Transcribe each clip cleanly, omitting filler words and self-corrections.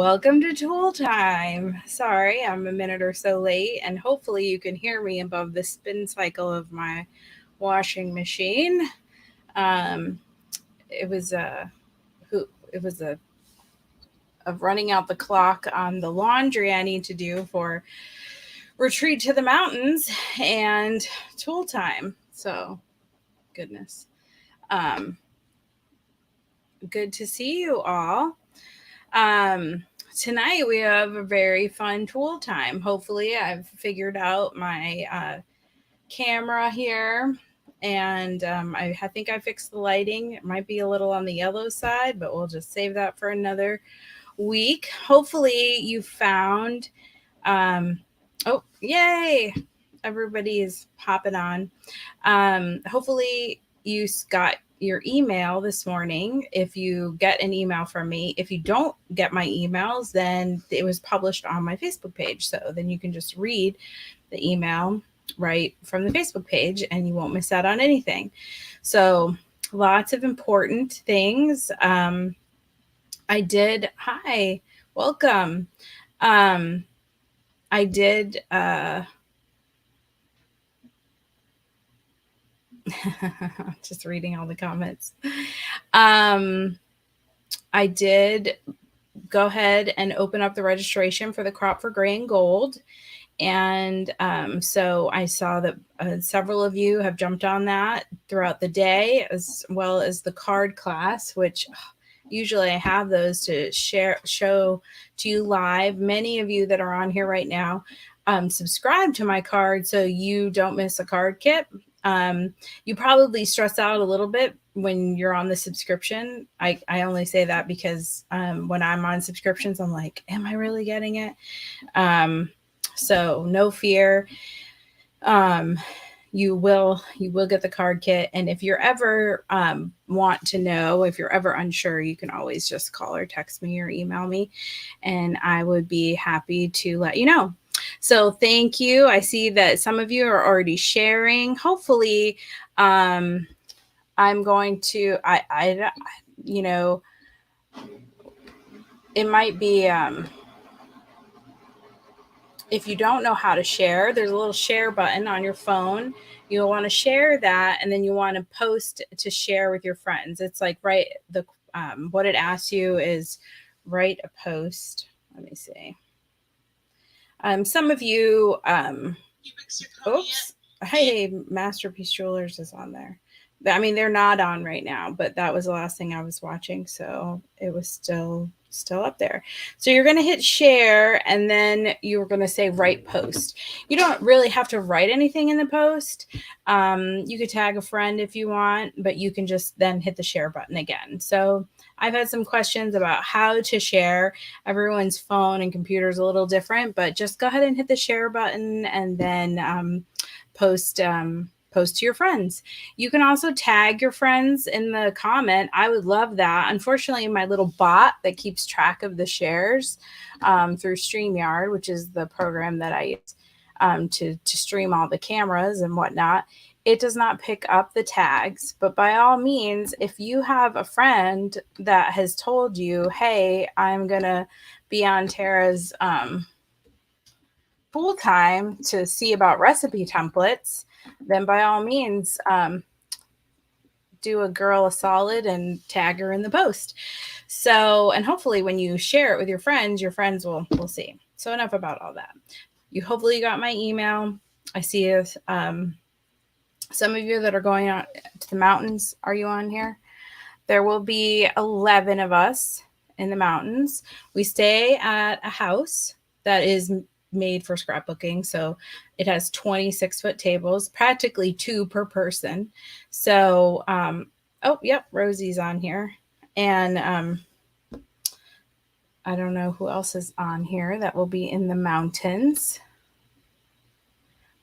Welcome to Tool Time. Sorry, I'm a minute or so late, and hopefully you can hear me above the spin cycle of my washing machine. Um, it was who it was a of running out the clock on the laundry I need to do for retreat to the mountains and tool time. So goodness, um, good to see you all. Um, Tonight we have a very fun tool time. Hopefully, I've figured out my camera here, and I think I fixed the lighting. It might be a little on the yellow side, but we'll just save that for another week. Hopefully, you found. Um, oh, yay! Everybody is popping on. Hopefully, you got your email this morning. If you get an email from me, if you don't get my emails, then it was published on my Facebook page. So then you can just read the email right from the Facebook page and you won't miss out on anything. So lots of important things. I did, hi, welcome. I did, just reading all the comments. I did go ahead and open up the registration for the Crop for Gray and Gold. And so I saw that several of you have jumped on that throughout the day, as well as the card class, which usually I have those to show to you live. Many of you that are on here right now subscribe to my card so you don't miss a card kit. You probably stress out a little bit when you're on the subscription. I only say that because when I'm on subscriptions, I'm like, am I really getting it? So no fear. You will get the card kit. And if you're ever want to know, if you're ever unsure, you can always just call or text me or email me, and I would be happy to let you know. So thank you. I see that some of you are already sharing. Hopefully, I'm going to, you know, it might be, if you don't know how to share, there's a little share button on your phone. You'll want to share that, and then you want to post to share with your friends. It's like what it asks you is write a post. Let me see. Some of you, oops, hey, Masterpiece Jewelers is on there. I mean, they're not on right now, but that was the last thing I was watching, so it was still up there. So you're going to hit share, and then you're going to say write post. You don't really have to write anything in the post. You could tag a friend if you want, but you can just then hit the share button again. So I've had some questions about how to share. Everyone's phone and computer is a little different, but just go ahead and hit the share button and then post to your friends. You can also tag your friends in the comment. I would love that. Unfortunately, my little bot that keeps track of the shares through StreamYard, which is the program that I use to stream all the cameras and whatnot, it does not pick up the tags. But by all means, if you have a friend that has told you, hey, I'm going to be on Tara's full time to see about recipe templates, then by all means, do a girl a solid and tag her in the post. So, and hopefully when you share it with your friends will see. So enough about all that. Hopefully you got my email. I see some of you that are going out to the mountains. Are you on here? There will be 11 of us in the mountains. We stay at a house that is made for scrapbooking. So it has 26-foot tables, practically 2 per person. So, oh, yep, Rosie's on here. And I don't know who else is on here that will be in the mountains.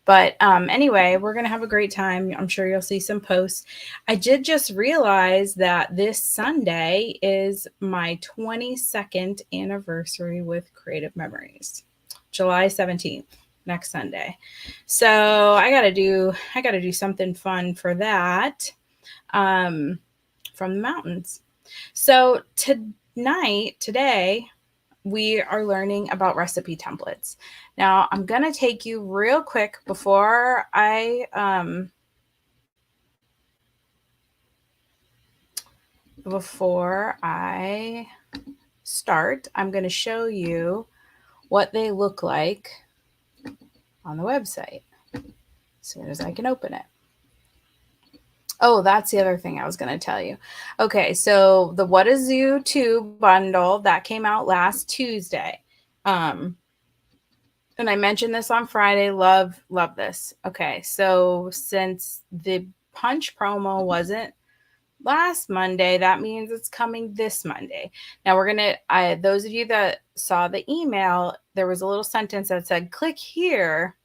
But anyway, we're going to have a great time. I'm sure you'll see some posts. I did just realize that this Sunday is my 22nd anniversary with Creative Memories. July 17th, next Sunday. So I gotta do something fun for that from the mountains. So today, we are learning about recipe templates. Now, I'm going to take you real quick before I start. I'm going to show you what they look like on the website as soon as I can open it. Oh, that's the other thing I was going to tell you. Okay, so the What Is You 2 bundle that came out last Tuesday. And I mentioned this on Friday. Love this. Okay, so since the punch promo wasn't last Monday, that means it's coming this Monday. Now we're gonna, those of you that saw the email, there was a little sentence that said, click here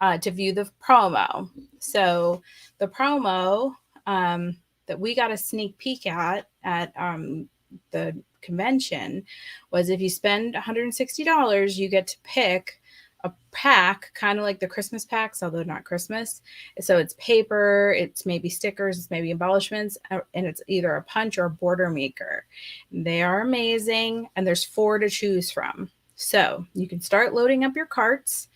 to view the promo. So the promo that we got a sneak peek at the convention was, if you spend $160, you get to pick a pack, kind of like the Christmas packs, although not Christmas. So it's paper, it's maybe stickers, it's maybe embellishments, and it's either a punch or a border maker. They are amazing, and there's 4 to choose from. So you can start loading up your carts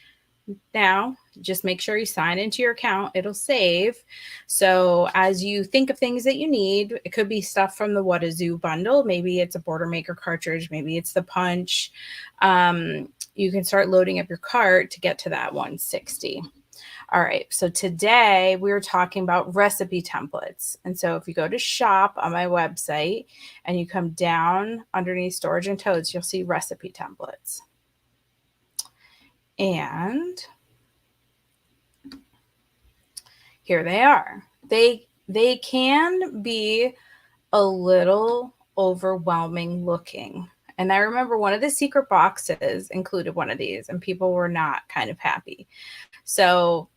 now. Just make sure you sign into your account. It'll save. So as you think of things that you need, it could be stuff from the What Is You bundle. Maybe it's a border maker cartridge. Maybe it's the punch. You can start loading up your cart to get to that 160. All right, so today we're talking about recipe templates. And so if you go to shop on my website and you come down underneath storage and totes, you'll see recipe templates. And here they are. They can be a little overwhelming looking. And I remember one of the secret boxes included one of these, and people were not kind of happy. So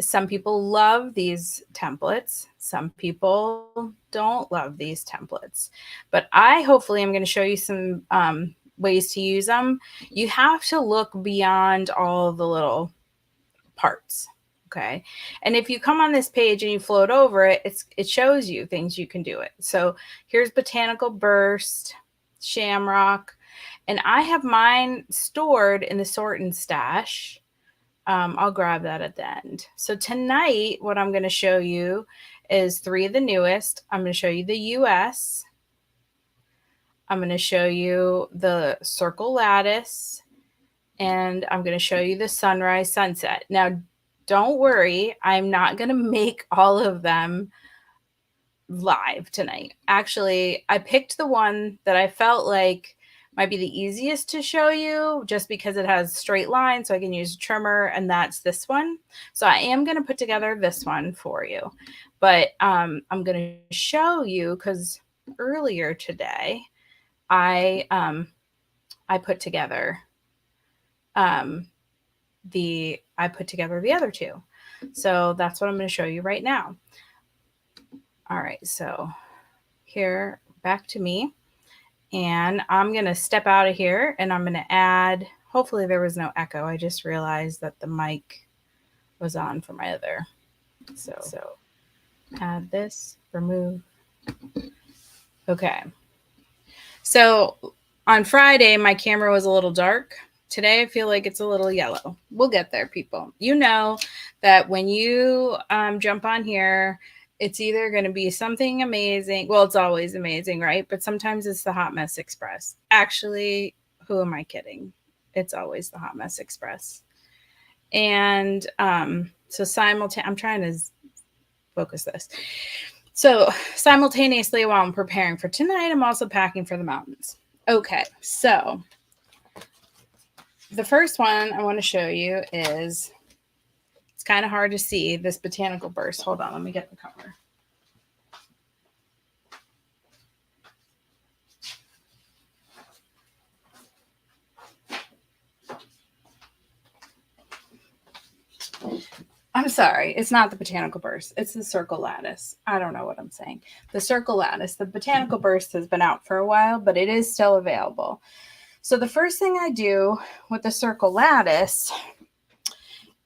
some people love these templates. Some people don't love these templates. But hopefully I'm going to show you some ways to use them. You have to look beyond all the little parts. Okay. And if you come on this page and you float over it, it shows you things you can do it. So here's Botanical Burst, Shamrock, and I have mine stored in the sort and stash. I'll grab that at the end. So tonight, what I'm going to show you is 3 of the newest. I'm going to show you the US. I'm going to show you the Circle Lattice, and I'm going to show you the Sunrise Sunset. Now, don't worry, I'm not going to make all of them live tonight. Actually, I picked the one that I felt like might be the easiest to show you, just because it has straight lines, so I can use a trimmer, and that's this one. So I am going to put together this one for you. But I'm going to show you, because earlier today, I put together the other 2. So that's what I'm going to show you right now. All right, so here, back to me, and I'm going to step out of here, and I'm going to add, hopefully there was no echo. I just realized that the mic was on for my other. So add this, remove. Okay. So on Friday, my camera was a little dark. Today, I feel like it's a little yellow. We'll get there, people. You know that when you jump on here, it's either going to be something amazing. Well, it's always amazing, right? But sometimes it's the Hot Mess Express. Actually, who am I kidding? It's always the Hot Mess Express. And so I'm trying to focus this. So simultaneously, while I'm preparing for tonight, I'm also packing for the mountains. Okay, so the first one I want to show you is, it's kind of hard to see, this Botanical Burst. Hold on, let me get the cover. I'm sorry, it's not the Botanical Burst. It's the Circle Lattice. I don't know what I'm saying. The Circle Lattice. The Botanical Burst has been out for a while, but it is still available. So the first thing I do with the Circle Lattice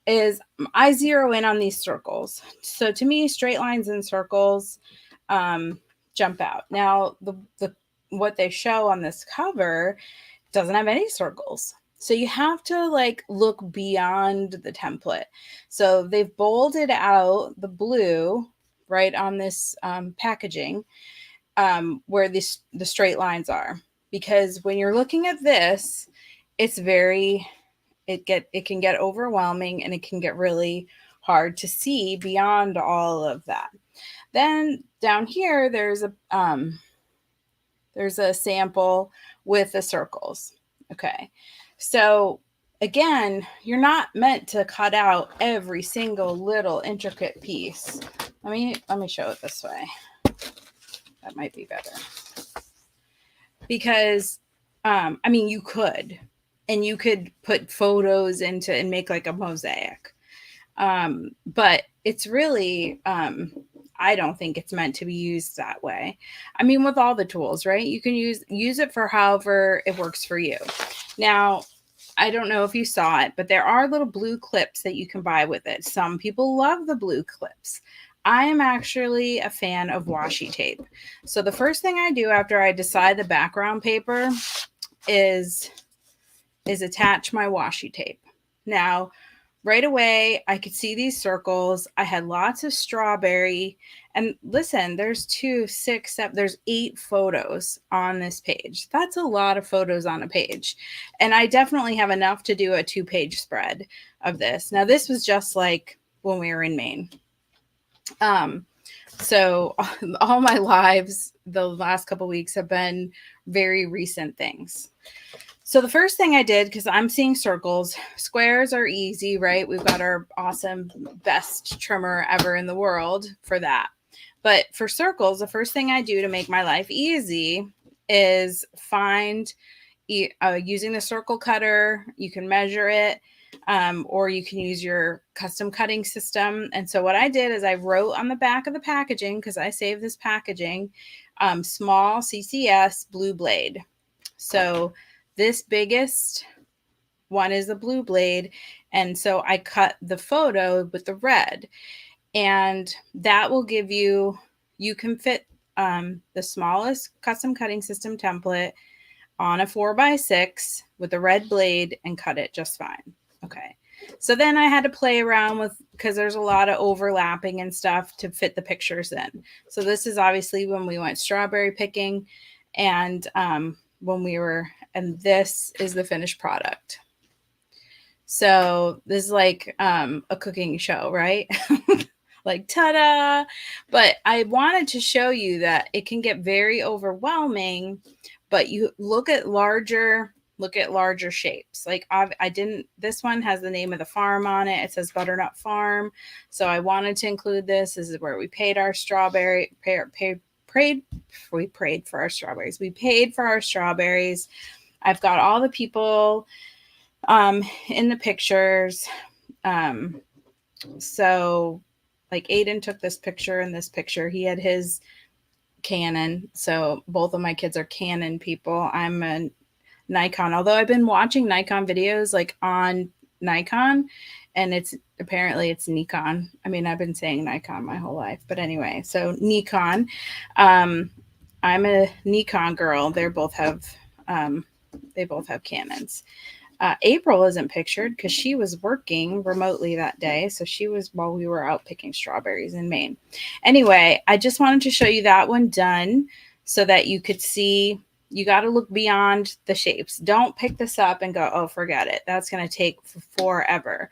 is I zero in on these circles. So to me, straight lines and circles jump out. Now, what they show on this cover doesn't have any circles. So you have to like look beyond the template. So they've bolded out the blue right on this packaging where the straight lines are, because when you're looking at this, it's very it can get overwhelming, and it can get really hard to see beyond all of that. Then down here there's a sample with the circles. Okay. So again, you're not meant to cut out every single little intricate piece. Let me show it this way. That might be better. Because you could, and you could put photos into and make like a mosaic. But it's really I don't think it's meant to be used that way. I mean, with all the tools, right? You can use it for however it works for you. Now, I don't know if you saw it, but there are little blue clips that you can buy with it. Some people love the blue clips. I am actually a fan of washi tape. So the first thing I do after I decide the background paper is attach my washi tape. Now, right away, I could see these circles. I had lots of strawberry. And listen, there's 8 photos on this page. That's a lot of photos on a page. And I definitely have enough to do a 2-page spread of this. Now, this was just like when we were in Maine. So all my lives, the last couple of weeks have been very recent things. So the first thing I did, because I'm seeing circles, squares are easy, right? We've got our awesome best trimmer ever in the world for that. But for circles, the first thing I do to make my life easy is find using the circle cutter. You can measure it, or you can use your custom cutting system. And so what I did is I wrote on the back of the packaging, because I saved this packaging, small CCS blue blade. So this biggest one is the blue blade. And so I cut the photo with the red. And that will give you can fit the smallest custom cutting system template on a 4x6 with a red blade and cut it just fine. Okay. So then I had to play around with, because there's a lot of overlapping and stuff to fit the pictures in. So this is obviously when we went strawberry picking, and this is the finished product. So this is like a cooking show, right? Like, ta-da! But I wanted to show you that it can get very overwhelming, but you look at larger shapes. Like this one has the name of the farm on it. It says Butternut Farm. So I wanted to include this. This is where we paid our we prayed for our strawberries. We paid for our strawberries. I've got all the people in the pictures. So like Aiden took this picture and this picture. He had his Canon. So both of my kids are Canon people. I'm a Nikon, although I've been watching Nikon videos like on Nikon, and it's Nikon. I mean, I've been saying Nikon my whole life, but anyway, so Nikon. I'm a Nikon girl. They both have Canons. April isn't pictured because she was working remotely that day. So she was while we were out picking strawberries in Maine. Anyway, I just wanted to show you that one done so that you could see. You got to look beyond the shapes. Don't pick this up and go, oh, forget it. That's going to take forever.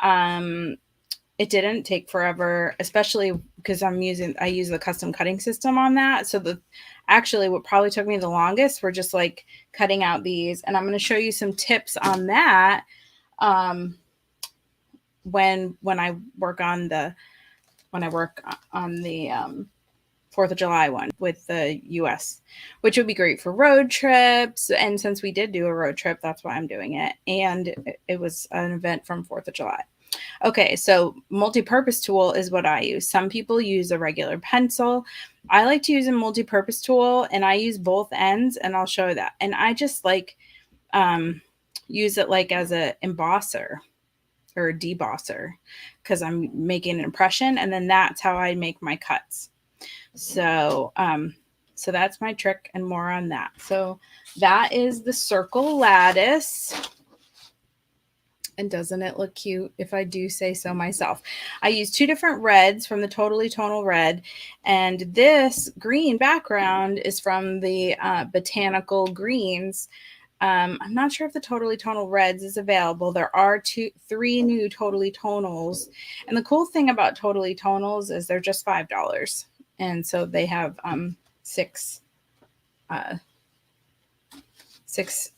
It didn't take forever, especially because I use the custom cutting system on that. So what probably took me the longest were just like cutting out these. And I'm going to show you some tips on that when I work on the 4th of July one with the US, which would be great for road trips. And since we did do a road trip, that's why I'm doing it. And it was an event from 4th of July. Okay, so multi-purpose tool is what I use. Some people use a regular pencil. I like to use a multi-purpose tool, and I use both ends, and I'll show that. And I just like use it like as a embosser or a debosser because I'm making an impression, and then that's how I make my cuts. So So that's my trick and more on that. So that is the circle lattice. And doesn't it look cute if I do say so myself? I use 2 different reds from the Totally Tonal Red. And this green background is from the Botanical Greens. I'm not sure if the Totally Tonal Reds is available. There are 3 new Totally Tonals. And the cool thing about Totally Tonals is they're just $5. And so they have 6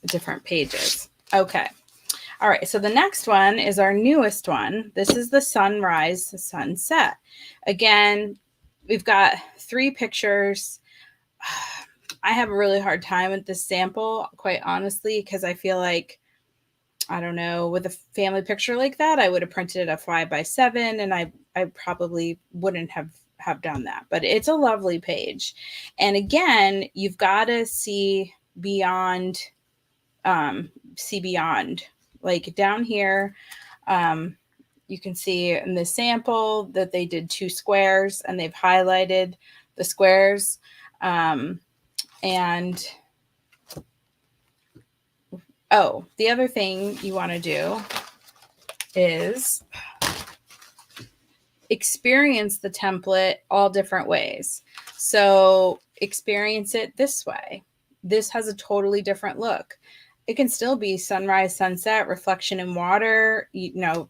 different pages. Okay. All right, so the next one is our newest one. This is the sunrise, sunset. Again, we've got 3 pictures. I have a really hard time with this sample, quite honestly, because I feel like, I don't know, with a family picture like that, I would have printed a 5x7, and I probably wouldn't have done that. But it's a lovely page. And again, you've got to see beyond, like down here, you can see in the sample that they did 2 squares and they've highlighted the squares. And oh, the other thing you want to do is experience the template all different ways. So experience it this way. This has a totally different look. It can still be sunrise, sunset, reflection in water. You know,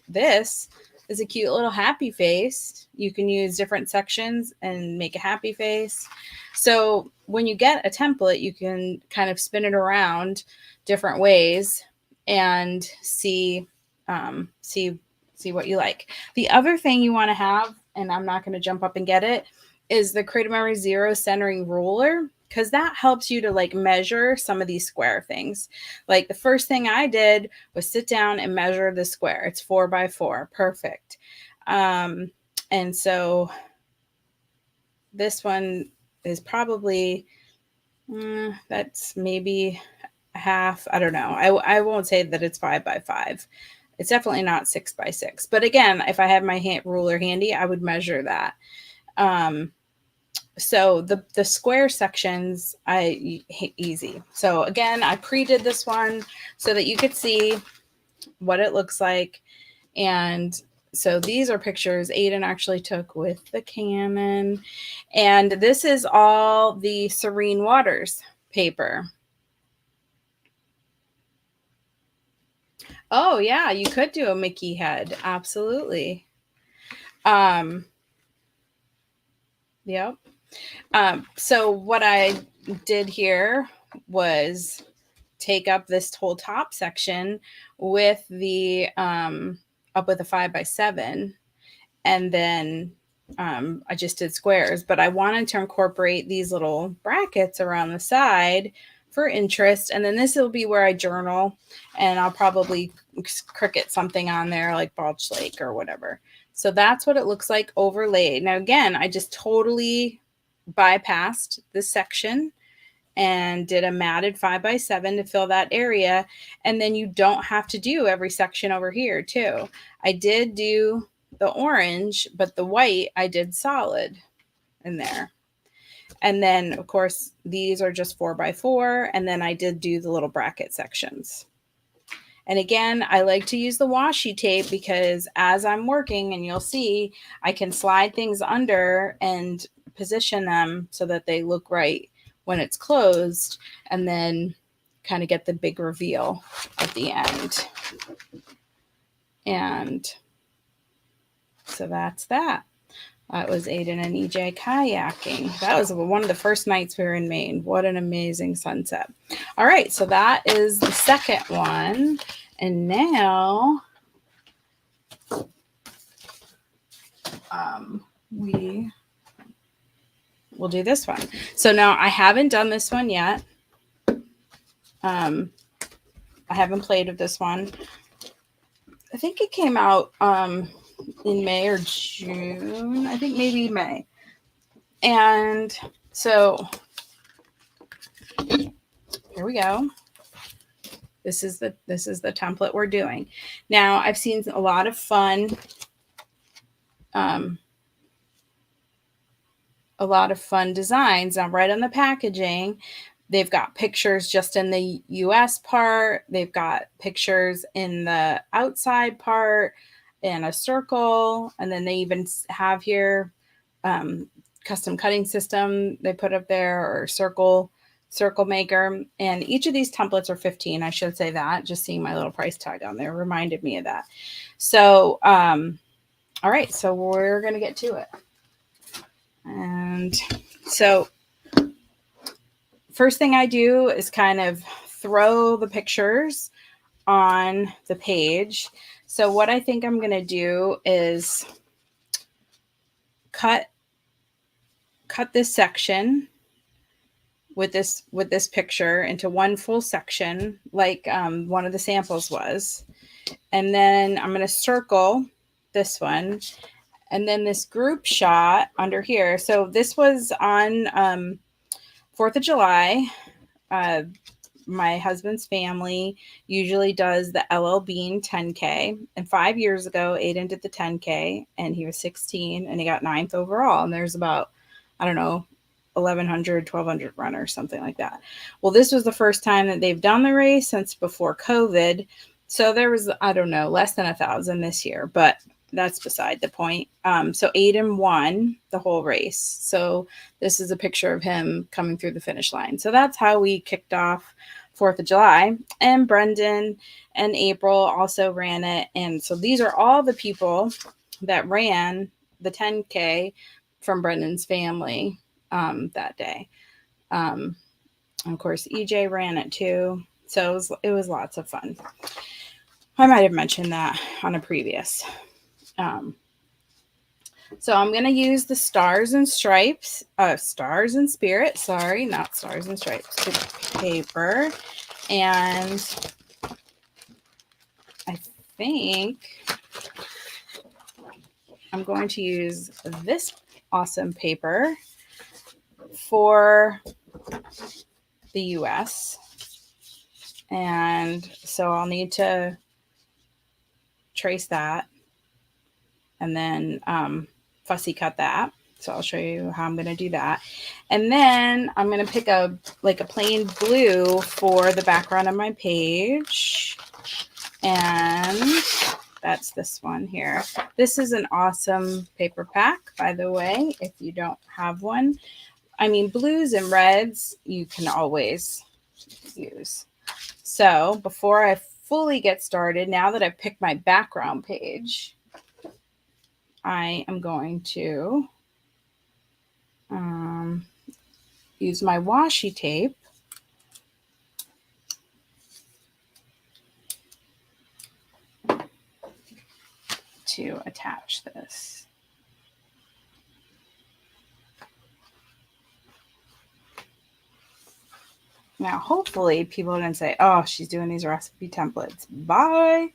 this is a cute little happy face. You can use different sections and make a happy face. So when you get a template, you can kind of spin it around different ways and see what you like. The other thing you want to have, and I'm not going to jump up and get it, is the Creative Memory Zero centering ruler, because that helps you to like measure some of these square things. Like the first thing I did was sit down and measure the square. It's 4x4, perfect. And so this one is probably, that's maybe half. I don't know. I won't say that it's 5x5. It's definitely not 6x6. But again, if I had my ruler handy, I would measure that. So the square sections, easy. So again, I pre-did this one so that you could see what it looks like. And so these are pictures Aiden actually took with the Canon. And this is all the Serene Waters paper. Oh yeah, you could do a Mickey head. Absolutely. Yep. So what I did here was take up this whole top section with the up with a 5x7, and then I just did squares, but I wanted to incorporate these little brackets around the side for interest. And then this will be where I journal, and I'll probably cricket something on there like Balch Lake or whatever. So that's what it looks like overlaid. Now, again, I just totally bypassed this section and did a matted 5x7 to fill that area. And then you don't have to do every section over here too. I did do the orange, but the white I did solid in there. And then of course these are just 4x4. And then I did do the little bracket sections. And again, I like to use the washi tape because as I'm working, and you'll see, I can slide things under and position them so that they look right when it's closed, and then kind of get the big reveal at the end. And so that's that. That was Aiden and EJ kayaking. That was one of the first nights we were in Maine. What an amazing sunset. All right, so that is the second one. And now we will do this one. So now I haven't done this one yet. I haven't played with this one. I think it came out in May or June. I think maybe May. And so here we go. This is the template we're doing. Now I've seen a lot of fun a lot of fun designs. Now, right on the packaging, they've got pictures just in the US part. They've got pictures in the outside part and a circle. And then they even have here custom cutting system they put up there, or circle maker. And each of these templates are 15. I should say that. Just seeing my little price tag on there reminded me of that. So, all right, so we're going to get to it. And so first thing I do is kind of throw the pictures on the page. So what I think I'm going to do is cut this section with this picture into one full section, like one of the samples was. And then I'm going to circle this one, and then this group shot under here. So this was on 4th of July. My husband's family usually does the LL Bean 10K. And 5 years ago, Aiden did the 10K, and he was 16, and he got 9th overall. And there's about, I don't know, 1,100, 1,200 runners, something like that. Well, this was the first time that they've done the race since before COVID. So there was, I don't know, less than 1,000 this year, but that's beside the point. So Aiden won the whole race. So this is a picture of him coming through the finish line. So that's how we kicked off 4th of July. And Brendan and April also ran it. And so these are all the people that ran the 10K from Brendan's family that day. And of course, EJ ran it too. So it was lots of fun. I might have mentioned that on a previous. So I'm going to use the Stars and Stripes, Stars and Spirit, sorry, not Stars and Stripes, paper. And I think I'm going to use this awesome paper for the US. And so I'll need to trace that and then fussy cut that. So I'll show you how I'm going to do that. And then I'm going to pick a plain blue for the background of my page. And that's this one here. This is an awesome paper pack, by the way, if you don't have one. I mean, blues and reds you can always use. So before I fully get started, now that I've picked my background page, I am going to use my washi tape to attach this. Now, hopefully people didn't say, oh, she's doing these recipe templates. Bye.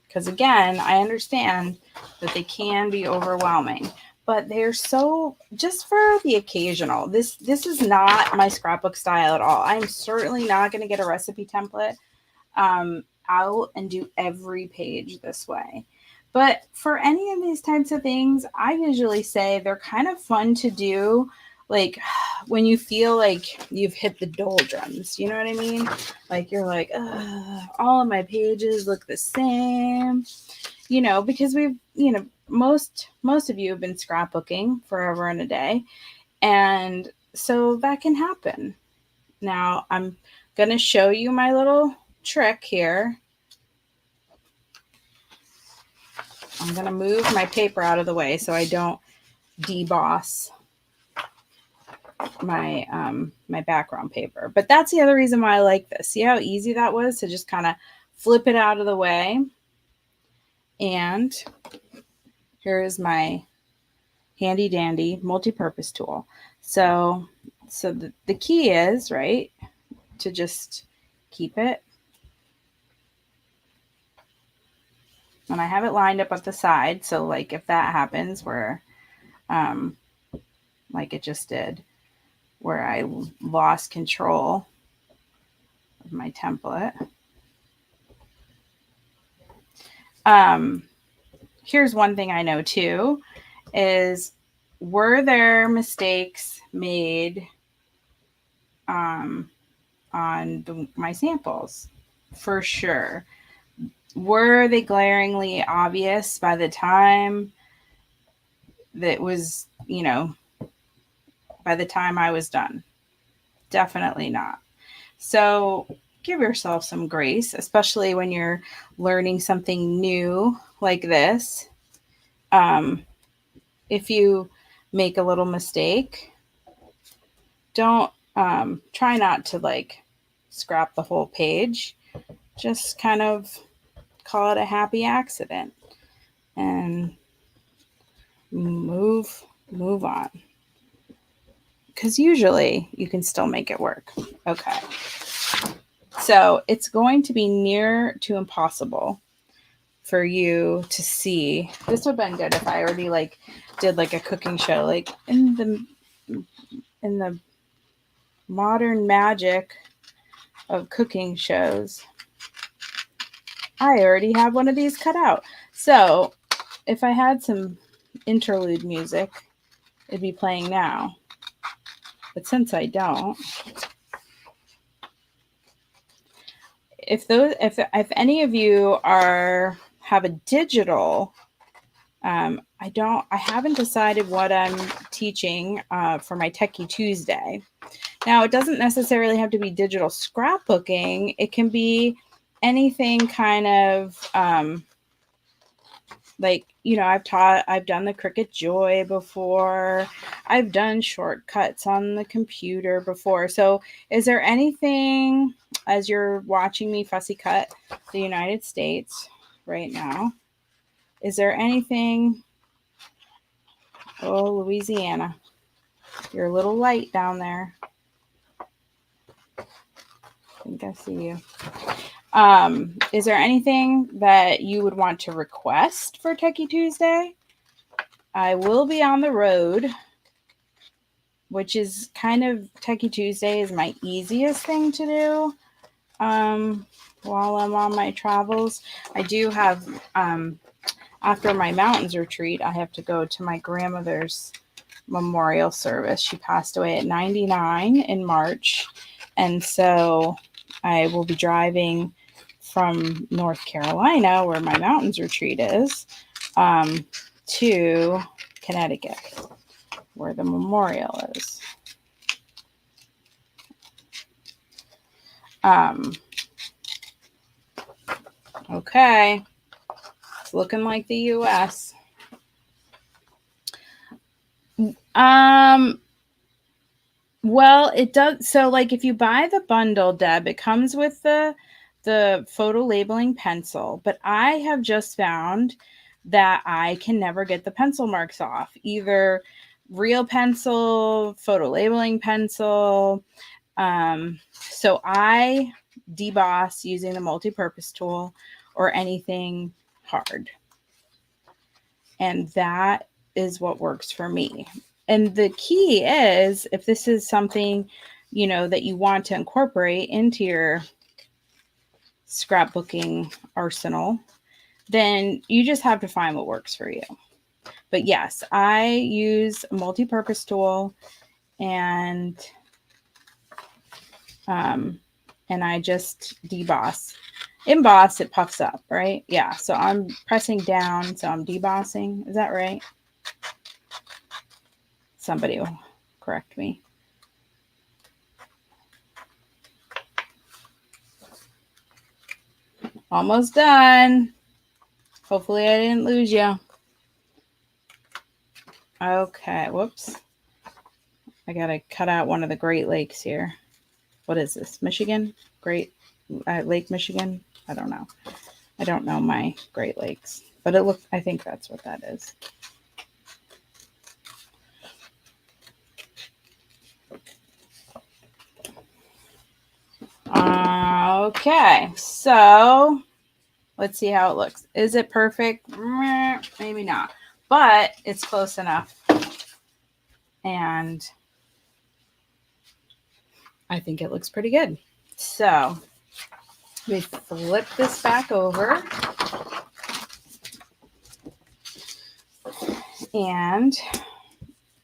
Because again, I understand that they can be overwhelming, but they're so just for the occasional. This is not my scrapbook style at all. I'm certainly not going to get a recipe template out and do every page this way. But for any of these types of things, I usually say they're kind of fun to do, like when you feel like you've hit the doldrums, you know what I mean? Like you're like, all of my pages look the same, you know, because we've, you know, most of you have been scrapbooking forever and a day. And so that can happen. Now I'm going to show you my little trick here. I'm going to move my paper out of the way so I don't deboss my my background paper. But that's the other reason why I like this. See how easy that was to just kind of flip it out of the way. And here is my handy dandy multi-purpose tool. So the key is, right, to just keep it. And I have it lined up at the side. So like if that happens where like it just did, where I lost control of my template. Here's one thing I know too, is were there mistakes made on my samples? For sure. Were they glaringly obvious by the time that was, by the time I was done? Definitely not. So give yourself some grace, especially when you're learning something new like this. If you make a little mistake, don't try not to like scrap the whole page. Just kind of call it a happy accident and move on. Because usually you can still make it work. Okay. So it's going to be near to impossible for you to see. This would have been good if I already like did like a cooking show, like in the modern magic of cooking shows. I already have one of these cut out. So if I had some interlude music, it'd be playing now. But since I don't, if any of you have a digital, I haven't decided what I'm teaching for my Techie Tuesday. Now, it doesn't necessarily have to be digital scrapbooking. It can be anything kind of like, I've done the Cricut Joy before. I've done shortcuts on the computer before. So is there anything, as you're watching me fussy cut the United States right now, is there anything, oh, Louisiana, you're a little light down there. I think I see you. Is there anything that you would want to request for Techie Tuesday? I will be on the road, which is kind of Techie Tuesday is my easiest thing to do while I'm on my travels. I do have, after my mountains retreat, I have to go to my grandmother's memorial service. She passed away at 99 in March. And so I will be driving from North Carolina, where my mountains retreat is, to Connecticut, where the memorial is. Okay. It's looking like the US. Well, it does. So like if you buy the bundle, Deb, it comes with the photo labeling pencil, but I have just found that I can never get the pencil marks off. Either real pencil, photo labeling pencil. So I deboss using the multi-purpose tool or anything hard. And that is what works for me. And the key is, if this is something, that you want to incorporate into your scrapbooking arsenal, then you just have to find what works for you. But yes, I use a multi-purpose tool and I just deboss. Emboss, it puffs up, right? Yeah, so I'm pressing down, so I'm debossing. Is that right? Somebody will correct me. Almost done. Hopefully I didn't lose you. Okay, whoops. I gotta cut out one of the Great Lakes here. What is this? Michigan? Great Lake Michigan? I don't know. I don't know my Great Lakes, but I think that's what that is. Okay, so let's see how it looks. Is it perfect? Maybe not, but it's close enough. And I think it looks pretty good. So let me flip this back over. And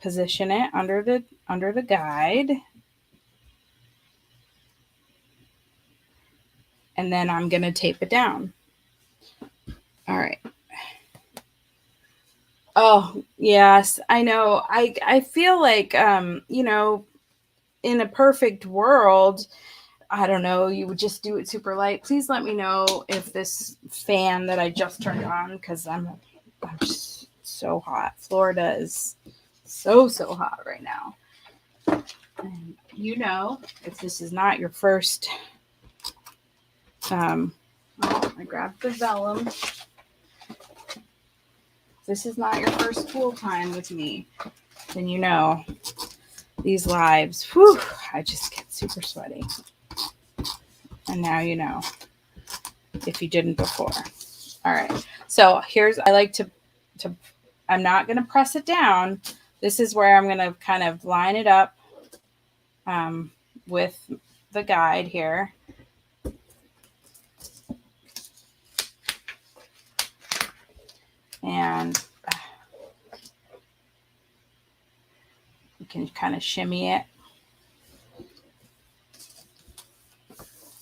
position it under the guide. And then I'm going to tape it down. All right. Oh, yes, I know. I feel like, in a perfect world, I don't know, you would just do it super light. Please let me know if this fan that I just turned on, because I'm just so hot. Florida is so hot right now. And if this is not your first, I grabbed the vellum. If this is not your first pool time with me, then these lives, whew, I just get super sweaty. And now if you didn't before. All right. So I like to I'm not going to press it down. This is where I'm going to kind of line it up with the guide here. And you can kind of shimmy it.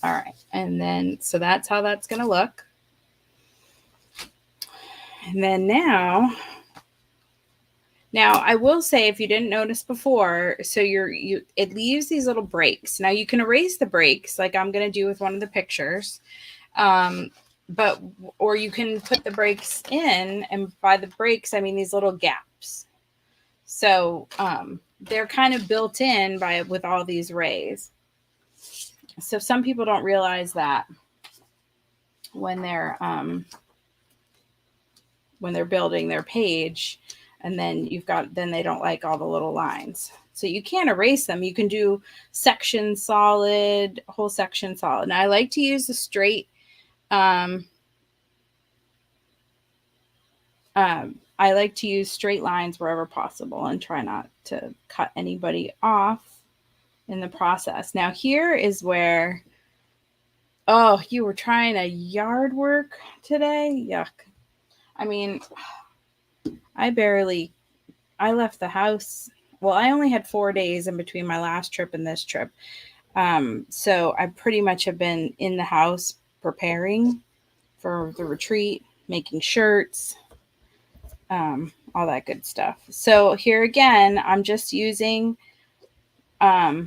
All right. And then, so that's how that's going to look. And then now I will say, if you didn't notice before, so it leaves these little breaks. Now you can erase the breaks like I'm going to do with one of the pictures. Or you can put the breaks in, and by the breaks, I mean these little gaps. So they're kind of built in with all these rays. So some people don't realize that when they're building their page, and then then they don't like all the little lines. So you can't erase them. You can do section solid, whole section solid. And I like to use the straight. I like to use straight lines wherever possible and try not to cut anybody off in the process. Now here is where, oh, you were trying a yard work today? Yuck. I mean, I left the house. Well, I only had 4 days in between my last trip and this trip. So I pretty much have been in the house preparing for the retreat, making shirts, all that good stuff. So here again, I'm just using my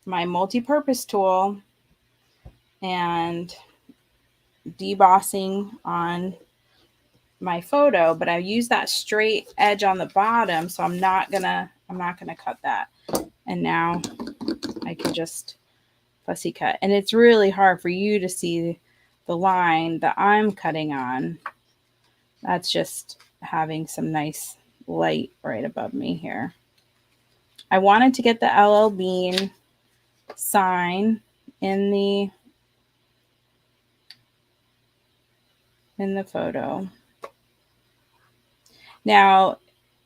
multi-purpose tool and debossing on my photo, but I use that straight edge on the bottom, so I'm not gonna cut that. And now I can just fussy cut, and it's really hard for you to see the line that I'm cutting on. That's just having some nice light right above me here. I wanted to get the LL Bean sign in the photo. Now,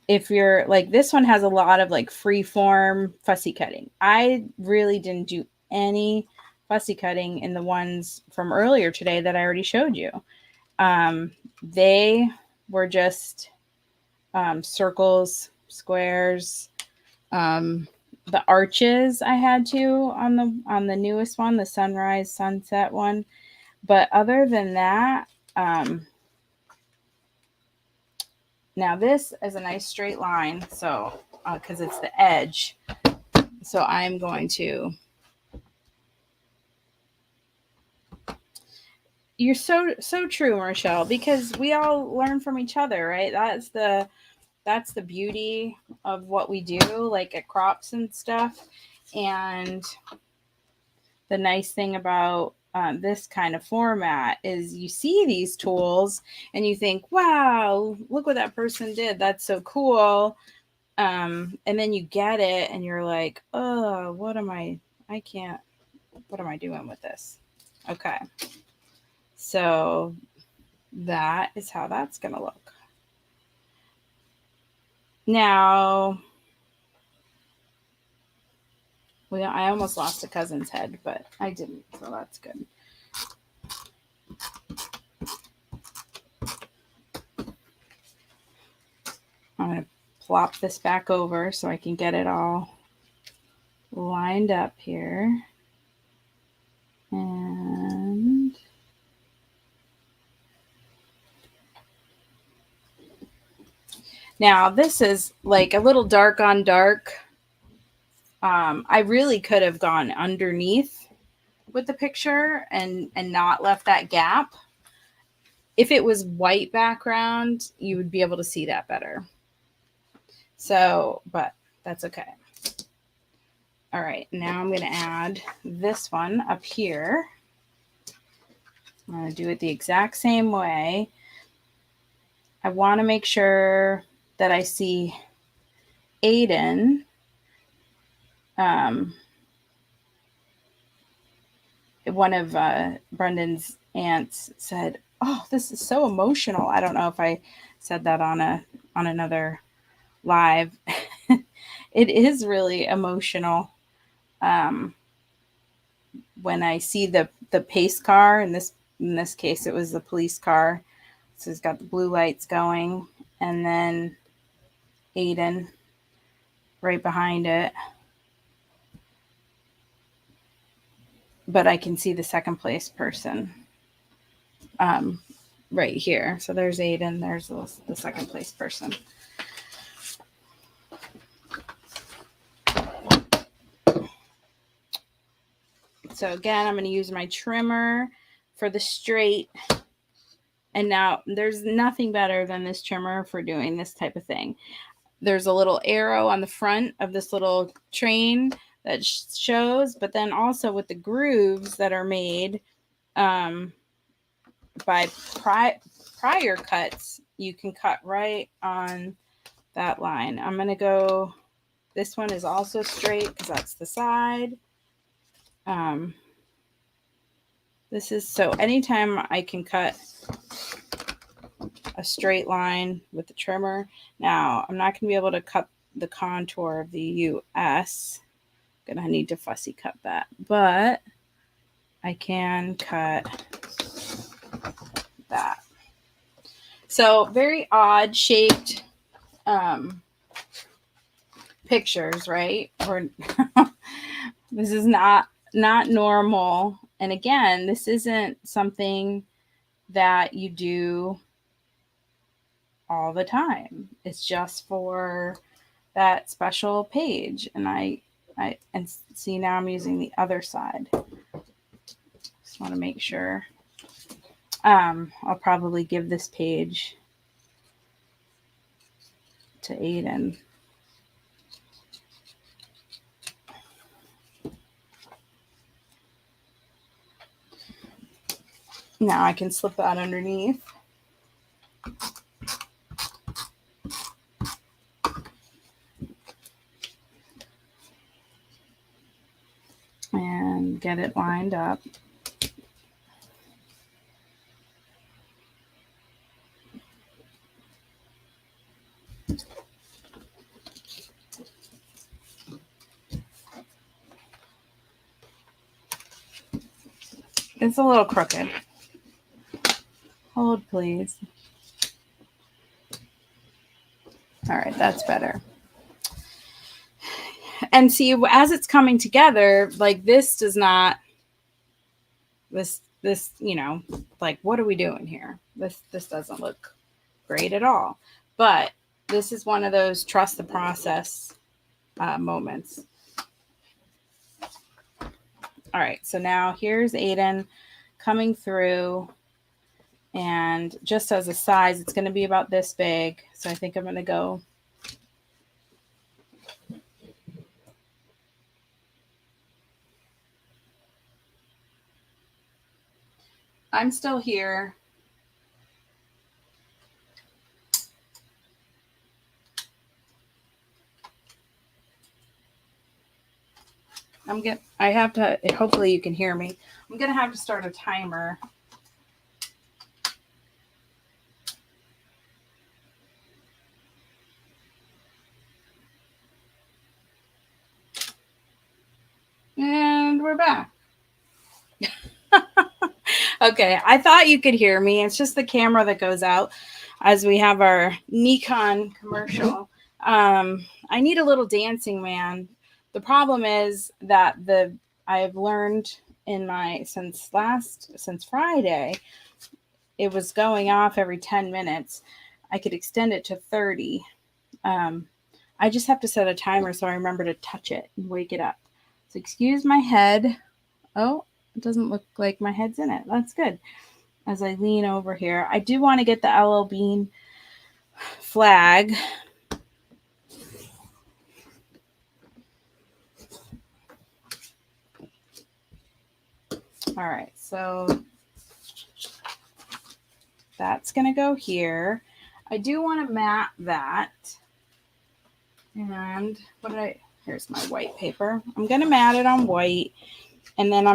if you're like, this one has a lot of like free form fussy cutting. I really didn't do any fussy cutting in the ones from earlier today that I already showed you. They were just circles, squares, the arches I had to on the newest one, the sunrise sunset one. But other than that, now this is a nice straight line, so because it's the edge. So I'm going to. You're so true, Rochelle, because we all learn from each other, right? That's the beauty of what we do, like at crops and stuff. And the nice thing about this kind of format is you see these tools and you think, wow, look what that person did. That's so cool. And then you get it and you're like, oh, what am I doing with this? Okay. So that is how that's going to look. Now, I almost lost a cousin's head, but I didn't, so that's good. I'm going to flop this back over so I can get it all lined up here. And now this is like a little dark on dark. I really could have gone underneath with the picture and not left that gap. If it was white background, you would be able to see that better. So, but that's okay. All right, now I'm going to add this one up here. I'm going to do it the exact same way. I want to make sure that I see Aiden. One of Brendan's aunts said, "Oh, this is so emotional." I don't know if I said that on another live. It is really emotional when I see the pace car. In this case, it was the police car. So it's got the blue lights going, and then Aiden right behind it. But I can see the second place person right here. So there's Aiden. There's the second place person. So again, I'm going to use my trimmer for the straight. And now there's nothing better than this trimmer for doing this type of thing. There's a little arrow on the front of this little train that shows, but then also with the grooves that are made by prior cuts, you can cut right on that line. I'm going to go, this one is also straight because that's the side. This is, so anytime I can cut a straight line with the trimmer. Now, I'm not going to be able to cut the contour of the US. I'm going to need to fussy cut that. But I can cut that. So, very odd shaped pictures, right? Or this is not normal. And again, this isn't something that you do all the time. It's just for that special page. And and see, now I'm using the other side. Just want to make sure. I'll probably give this page to Aiden. Now I can slip that underneath. And get it lined up. It's a little crooked. Hold, please. All right, that's better. And see, as it's coming together, like this does not, this, like, what are we doing here? This doesn't look great at all. But this is one of those trust the process moments. All right, so now here's Aiden coming through. And just as a size, it's going to be about this big. So I think I'm going to go. I'm still here. I have to, hopefully you can hear me. I'm going to have to start a timer. And we're back. Okay, I thought you could hear me. It's just the camera that goes out as we have our Nikon commercial. I need a little dancing man. The problem is that I've learned since Friday, it was going off every 10 minutes. I could extend it to 30. I just have to set a timer so I remember to touch it and wake it up. So excuse my head. Oh, it doesn't look like my head's in it. That's good. As I lean over here, I do want to get the LL Bean flag. All right, so that's going to go here. I do want to mat that. And here's my white paper. I'm going to mat it on white. And then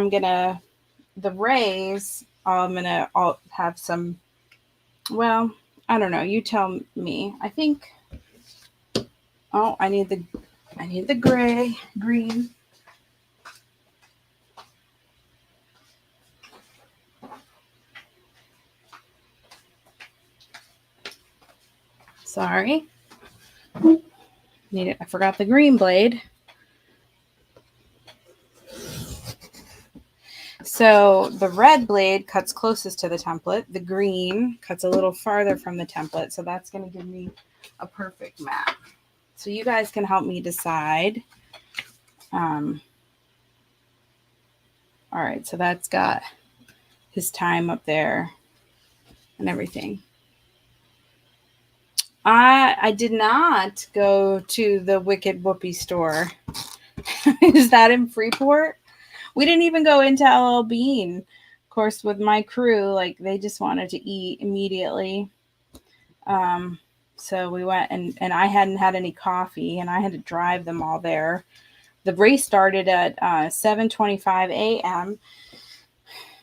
the rays, I'm going to have some, well, I don't know. You tell me. I think, I need the green. Sorry. I forgot the green blade. So the red blade cuts closest to the template. The green cuts a little farther from the template. So that's going to give me a perfect mat. So you guys can help me decide. All right. So that's got his time up there and everything. I did not go to the Wicked Whoopie store. Is that in Freeport? We didn't even go into LL Bean. Of course, with my crew, like they just wanted to eat immediately. So we went and I hadn't had any coffee and I had to drive them all there. The race started at 7:25 a.m.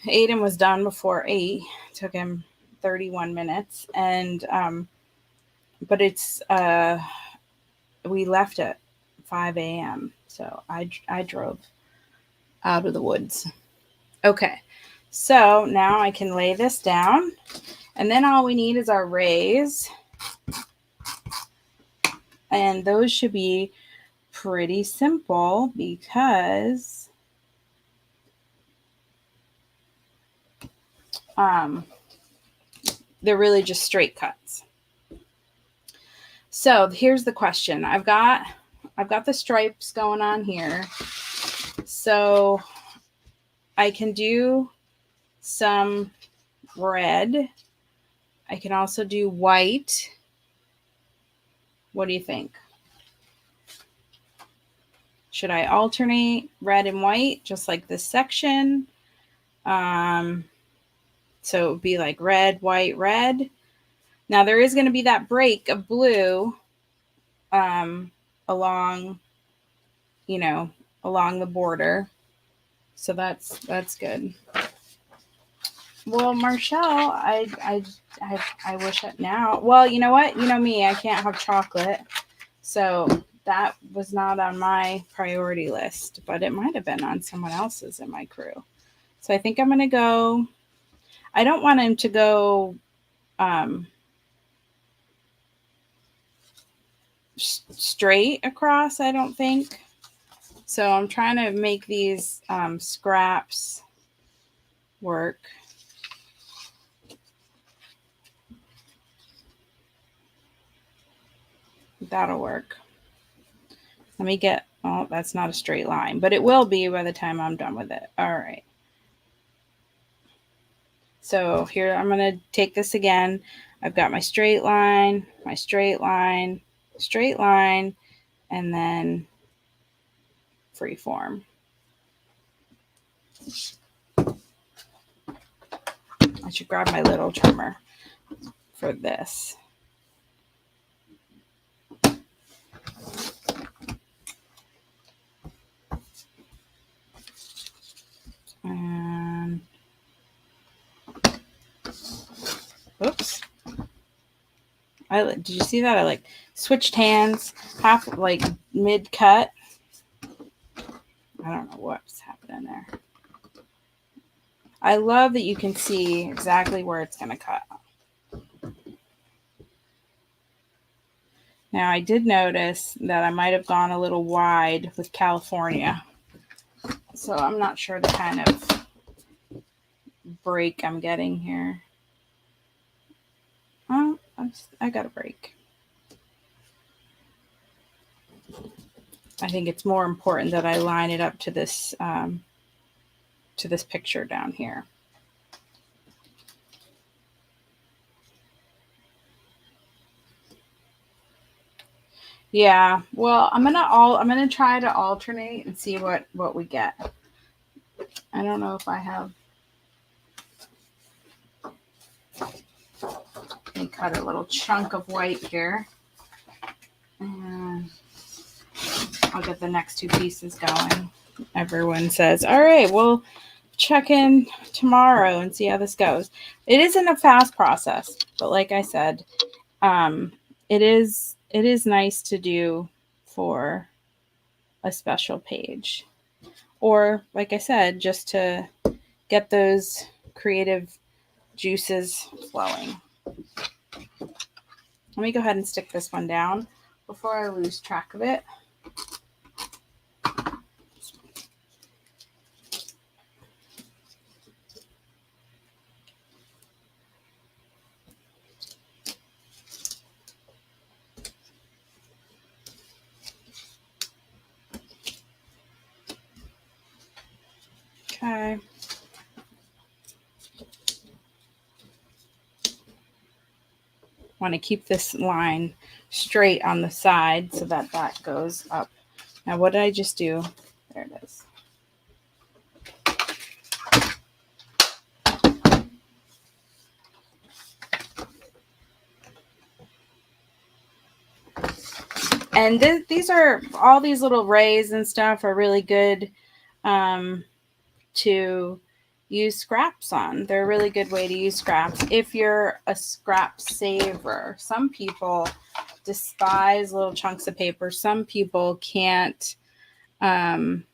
Aiden was done before 8. It took him 31 minutes. And but it's we left at 5 a.m. So I drove out of the woods. Okay, so now I can lay this down, and then all we need is our rays, and those should be pretty simple because they're really just straight cuts. So here's the question. I've got the stripes going on here. So I can do some red. I can also do white. What do you think? Should I alternate red and white just like this section? So it would be like red, white, red. Now there is going to be that break of blue along the border. So that's good. Well, Marshall, I wish it now. Well, you know what? You know me, I can't have chocolate. So that was not on my priority list, but it might have been on someone else's in my crew. So I think I'm going to go. I don't want him to go straight across, I don't think. So I'm trying to make these scraps work. That'll work. Let me get, that's not a straight line, but it will be by the time I'm done with it. All right. So here I'm going to take this again. I've got my straight line, straight line, and then free form. I should grab my little trimmer for this. And oops. Did you see that? I switched hands, half mid cut. I don't know what's happening there. I love that you can see exactly where it's going to cut. Now, I did notice that I might have gone a little wide with California. So I'm not sure the kind of break I'm getting here. Oh, I got a break. I think it's more important that I line it up to this picture down here. Yeah, well, I'm gonna try to alternate and see what we get. I don't know if I have. Let me cut a little chunk of white here, and I'll get the next two pieces going. Everyone says, "All right, we'll check in tomorrow and see how this goes." It isn't a fast process, but like I said, it is nice to do for a special page, or like I said, just to get those creative juices flowing. Let me go ahead and stick this one down before I lose track of it. Okay. Want to keep this line straight on the side so that that goes up. Now, what did I just do? There it is. And these are all these little rays and stuff are really good to use scraps on. They're a really good way to use scraps if you're a scrap saver. Some people despise little chunks of paper. Some people can't, can't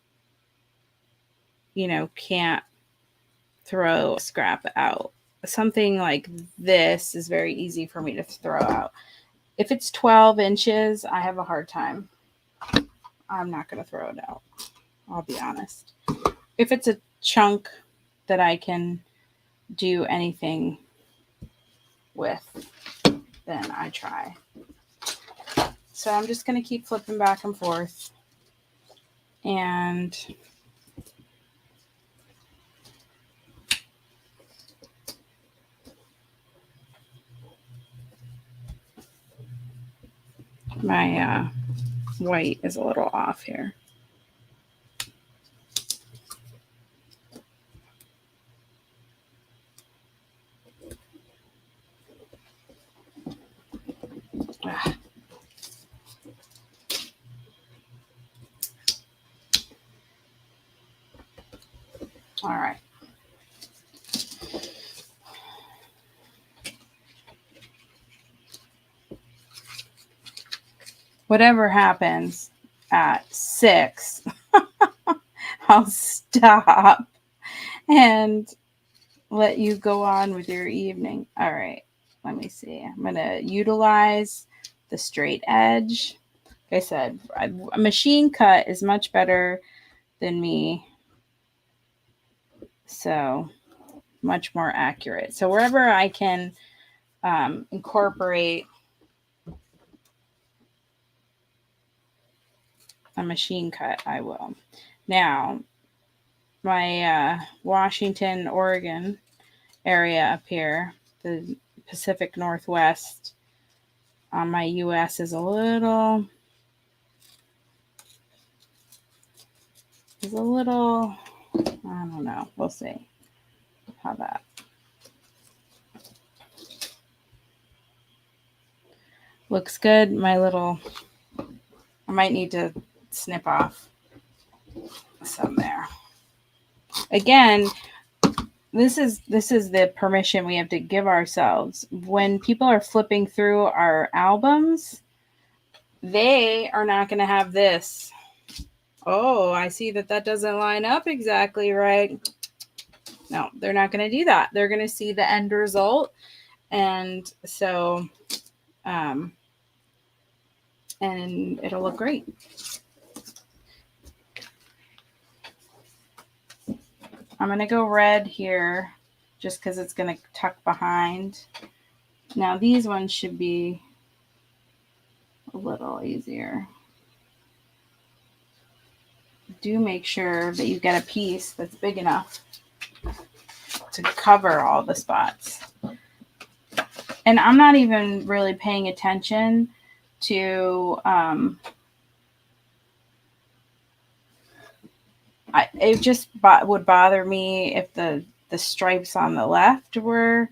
throw a scrap out. Something like this is very easy for me to throw out. If it's 12 inches, I have a hard time. I'm not going to throw it out. I'll be honest. If it's a chunk that I can do anything with, then I try. So I'm just going to keep flipping back and forth. And my white is a little off here. All right. Whatever happens at 6, I'll stop and let you go on with your evening. All right. Let me see. I'm going to utilize the straight edge. Like I said, a machine cut is much better than me. So much more accurate. So wherever I can incorporate a machine cut, I will. Now, my Washington, Oregon area up here, the Pacific Northwest, my US is a little, I don't know. We'll see how that. Looks good. I might need to snip off some there. Again, this is the permission we have to give ourselves. When people are flipping through our albums, they are not going to have this. Oh, I see that doesn't line up exactly right. No, they're not going to do that. They're going to see the end result. And so and it'll look great. I'm going to go red here just because it's going to tuck behind. Now these ones should be a little easier. Do make sure that you get a piece that's big enough to cover all the spots. And I'm not even really paying attention to it just would bother me if the stripes on the left were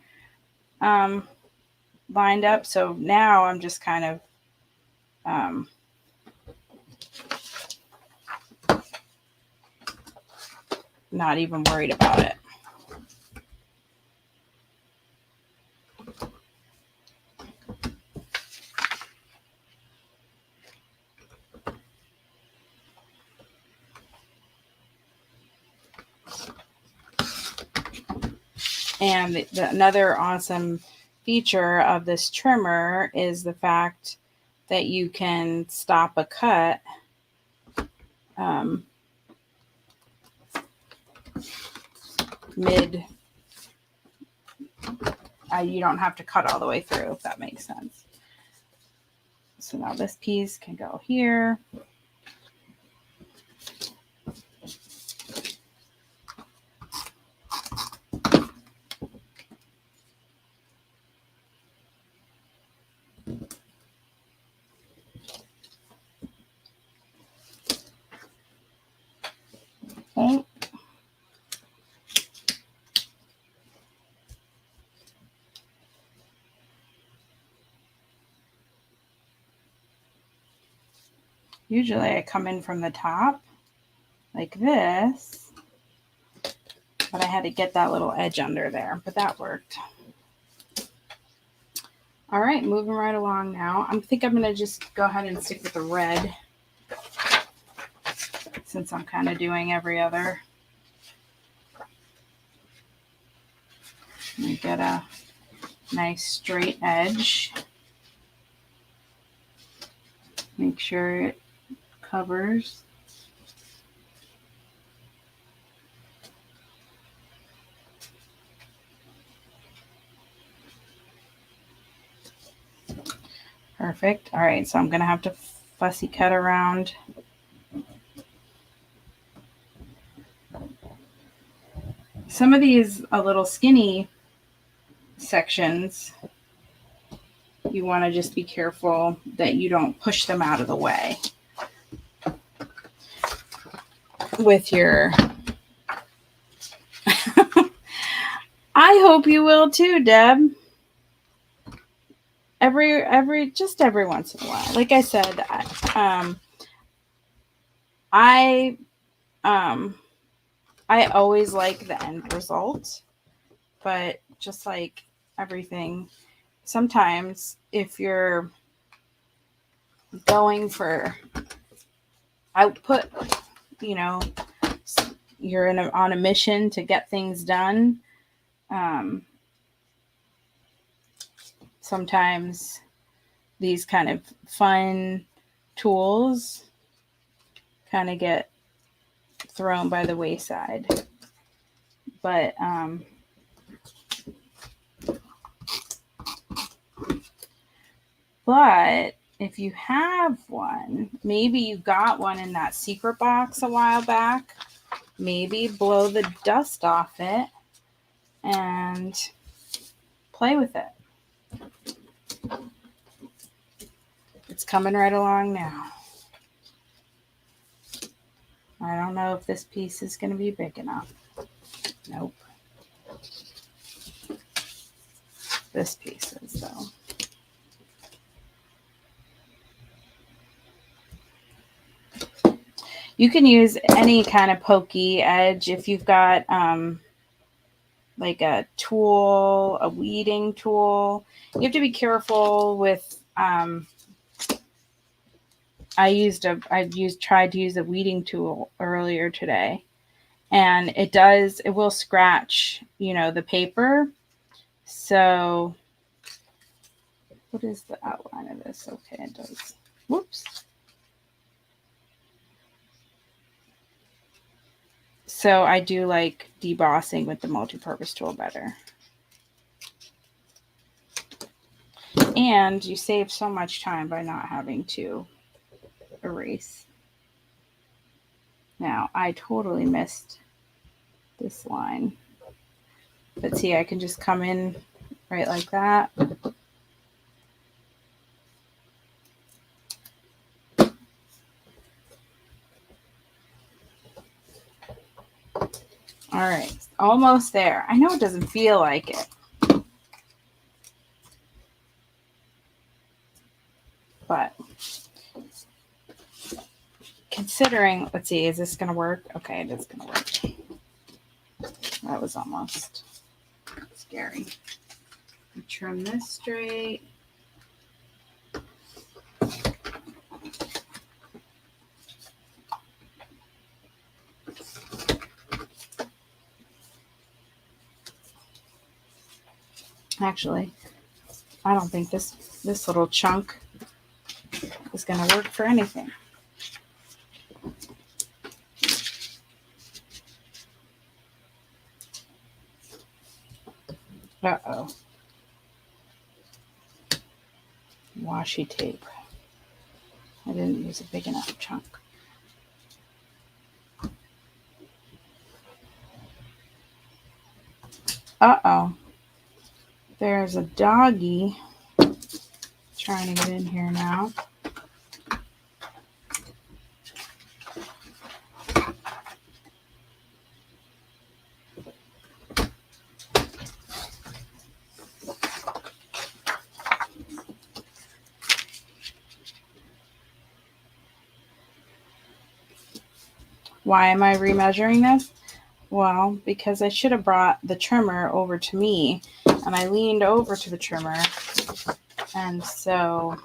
lined up. So now I'm just kind of not even worried about it. And another awesome feature of this trimmer is the fact that you can stop a cut mid. You don't have to cut all the way through, if that makes sense. So now this piece can go here. Okay. Usually I come in from the top like this, but I had to get that little edge under there, but that worked. All right, moving right along now. I think I'm going to just go ahead and stick with the red since I'm kind of doing every other. Let me get a nice straight edge. Make sure it covers. Perfect. All right, so I'm going to have to fussy cut around. Some of these a little skinny sections, you want to just be careful that you don't push them out of the way with your I hope you will too, Deb. Every once in a while. Like I said, I always like the end result, but just like everything, sometimes if you're going for output, you're on a mission to get things done. Sometimes these kind of fun tools kind of get thrown by the wayside. But if you have one, maybe you got one in that secret box a while back, maybe blow the dust off it and play with it. It's coming right along now. I don't know if this piece is going to be big enough. Nope. This piece is, though. You can use any kind of pokey edge if you've got like a tool, a weeding tool. You have to be careful with. I tried to use a weeding tool earlier today, and it will scratch, the paper. So what is the outline of this? Okay, it does. Whoops. So I do like debossing with the multi-purpose tool better. And you save so much time by not having to erase. Now, I totally missed this line. But see, I can just come in right like that. All right, almost there. I know it doesn't feel like it. But considering, let's see, is this going to work? Okay, it is going to work. That was almost scary. Trim this straight. Actually, I don't think this little chunk is going to work for anything. Uh-oh. Washi tape. I didn't use a big enough chunk. Uh-oh. There's a doggy trying to get in here now. Why am I remeasuring this? Well, because I should have brought the trimmer over to me, and I leaned over to the trimmer, and so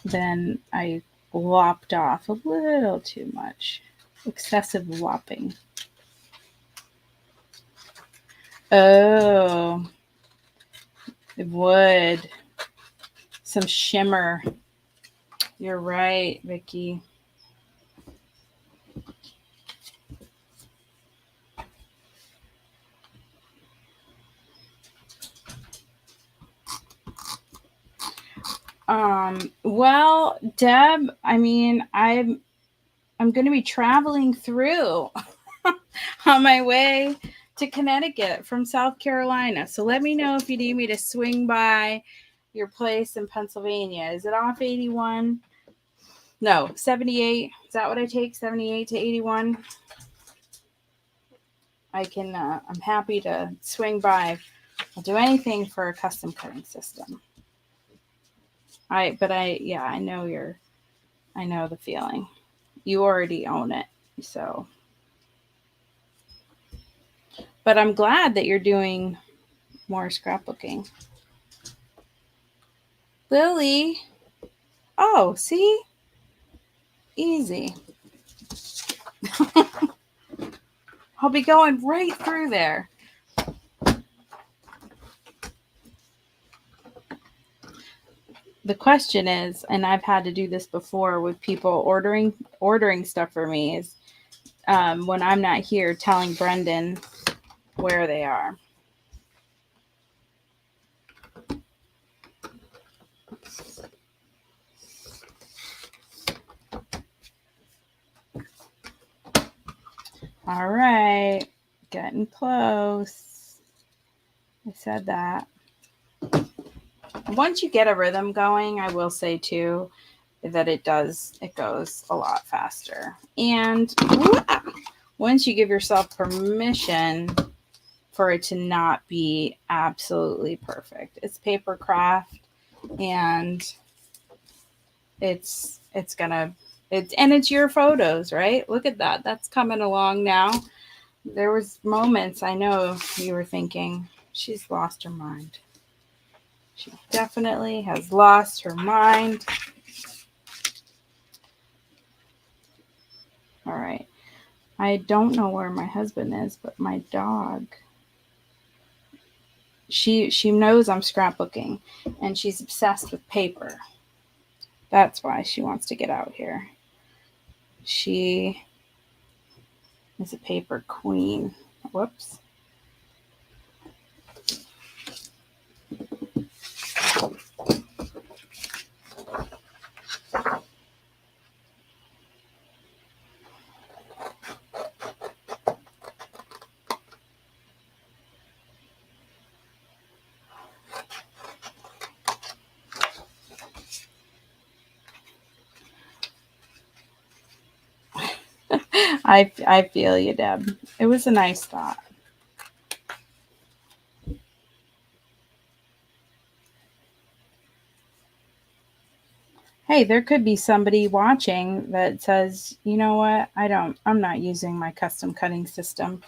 then I lopped off a little too much. Excessive lopping. Oh, it would. Some shimmer. You're right, Vicky. Well, Deb, I mean, I'm going to be traveling through on my way to Connecticut from South Carolina. So let me know if you need me to swing by your place in Pennsylvania. Is it off 81? No, 78. Is that what I take? 78 to 81? I can, I'm happy to swing by. I'll do anything for a custom cutting system. I know the feeling. You already own it, so. But I'm glad that you're doing more scrapbooking. Lily. Oh, see? Easy. I'll be going right through there. The question is, and I've had to do this before with people ordering stuff for me, is when I'm not here, telling Brendan where they are. All right, getting close. I said that. Once you get a rhythm going, I will say too that it goes a lot faster. And once you give yourself permission for it to not be absolutely perfect, it's paper craft, and it's your photos, right? Look at that. That's coming along now. There was moments I know you were thinking, she's lost her mind. She definitely has lost her mind. All right. I don't know where my husband is, but my dog, she knows I'm scrapbooking, and she's obsessed with paper. That's why she wants to get out here. She is a paper queen. Whoops. I feel you, Deb. It was a nice thought. Hey, there could be somebody watching that says, you know what, I'm not using my custom cutting system.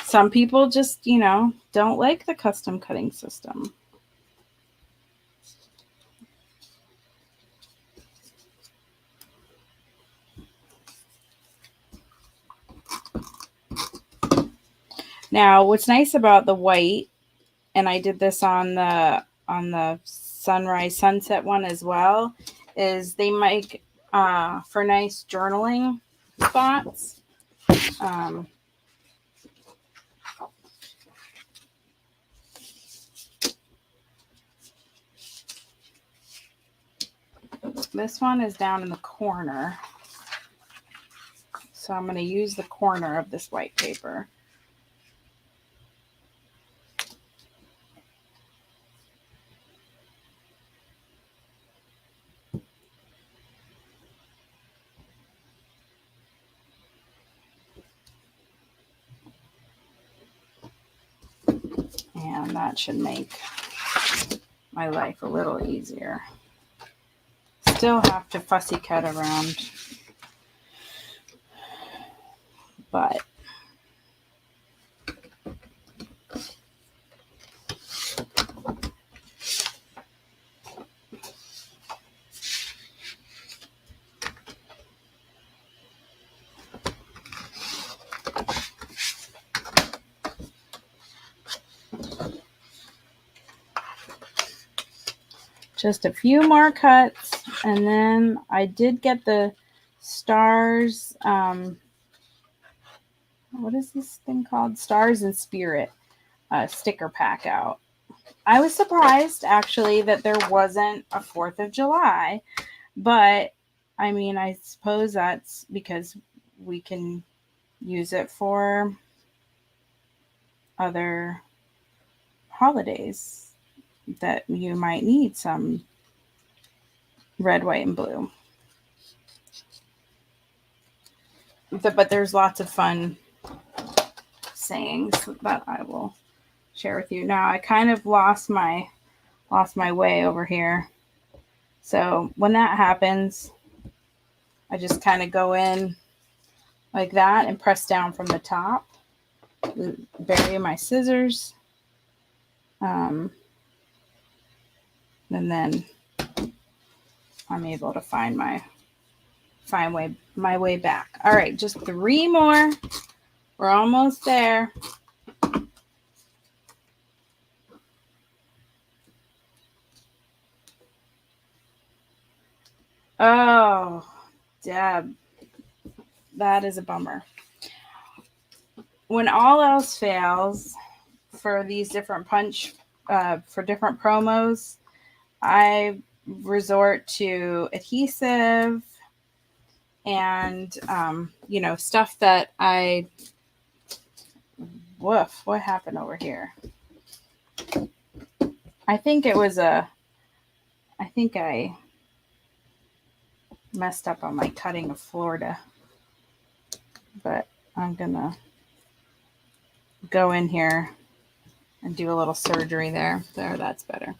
Some people just, don't like the custom cutting system. Now, what's nice about the white, and I did this on the sunrise sunset one as well, is they make for nice journaling spots. This one is down in the corner, so I'm going to use the corner of this white paper. And that should make my life a little easier. Still have to fussy cut around, but just a few more cuts, and then I did get the stars. What is this thing called? Stars and Spirit sticker pack out. I was surprised actually that there wasn't a 4th of July, but I mean, I suppose that's because we can use it for other holidays that you might need some red, white, and blue. But there's lots of fun sayings that I will share with you. Now I kind of lost my way over here. So when that happens, I just kind of go in like that and press down from the top. Bury my scissors. And then I'm able to find my way back. All right, just 3 more. We're almost there. Oh, Deb, that is a bummer. When all else fails for these different for different promos, I resort to adhesive and, stuff that what happened over here? I think I messed up on my cutting of Florida, but I'm gonna go in here and do a little surgery there. That's better.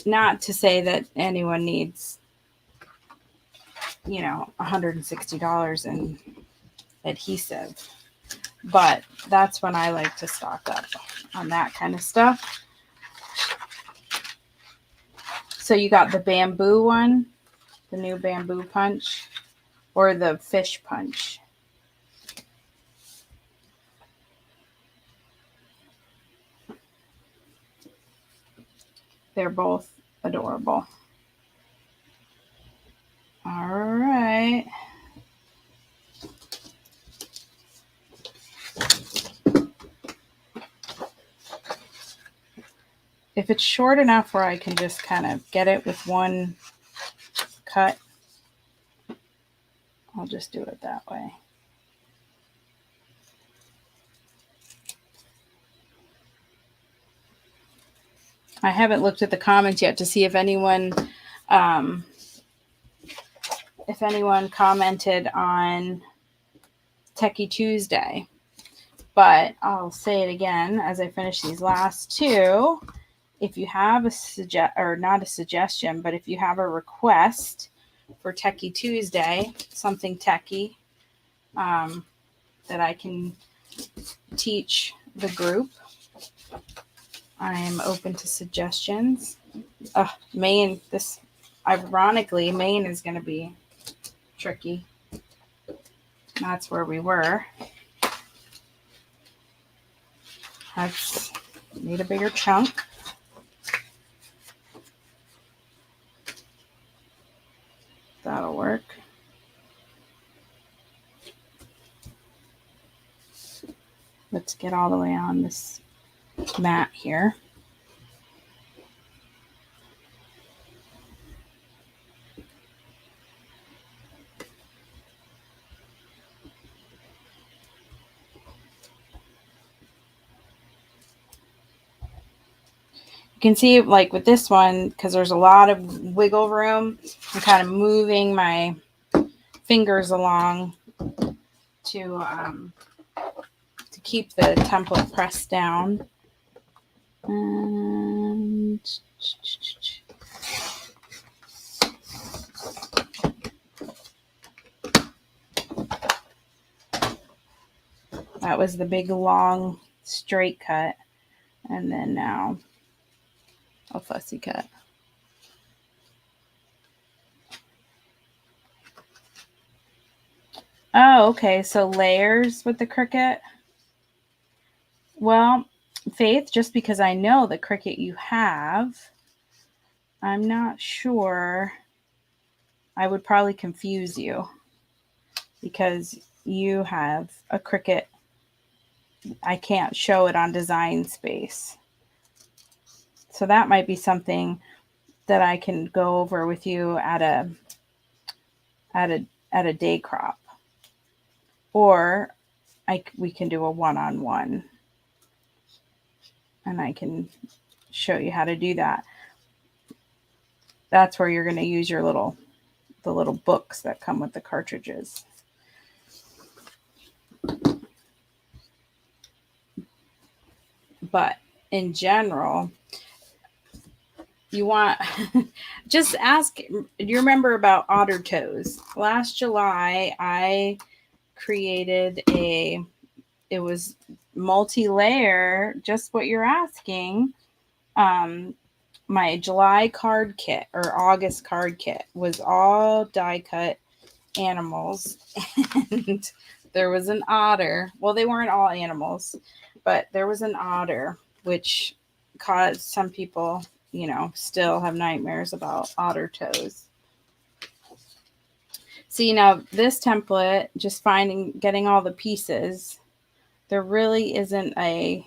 Not to say that anyone needs, $160 in adhesive, but that's when I like to stock up on that kind of stuff. So you got the bamboo one, the new bamboo punch, or the fish punch. They're both adorable. All right. If it's short enough where I can just kind of get it with one cut, I'll just do it that way. I haven't looked at the comments yet to see if anyone commented on Techie Tuesday. But I'll say it again as I finish these last two. If you have not a suggestion, but if you have a request for Techie Tuesday, something techie that I can teach the group, I am open to suggestions. Maine, ironically, Maine is going to be tricky. That's where we were. Need a bigger chunk. That'll work. Let's get all the way on this mat here. You can see, like with this one, because there's a lot of wiggle room, I'm kind of moving my fingers along to keep the template pressed down. And that was the big, long, straight cut. And then now a fussy cut. Oh, okay. So layers with the Cricut. Well, Faith, just because I know the Cricut you have, I'm not sure. I would probably confuse you because you have a Cricut. I can't show it on Design Space. So that might be something that I can go over with you at a day crop. Or we can do a one-on-one. And I can show you how to do that. That's where you're going to use the little books that come with the cartridges. But in general, you want just ask. Do you remember about otter toes? Last July, I created it was multi-layer, just what you're asking. My July card kit or August card kit was all die cut animals. And there was an otter. Well, they weren't all animals, but there was an otter, which caused some people, still have nightmares about otter toes. See, now this template, just getting all the pieces, there really isn't a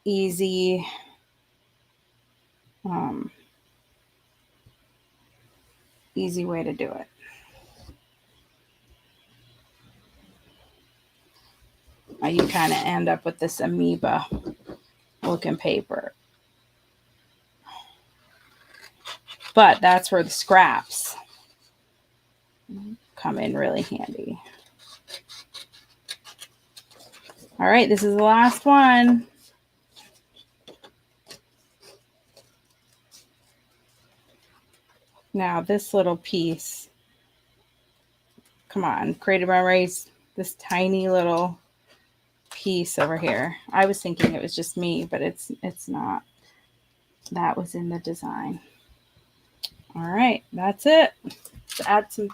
easy way to do it. You kind of end up with this amoeba looking paper. But that's where the scraps come in really handy. All right, this is the last one. Now this little piece, come on, Creative Memories, this tiny little piece over here. I was thinking it was just me, but it's not. That was in the design. All right, that's it. Let's add some.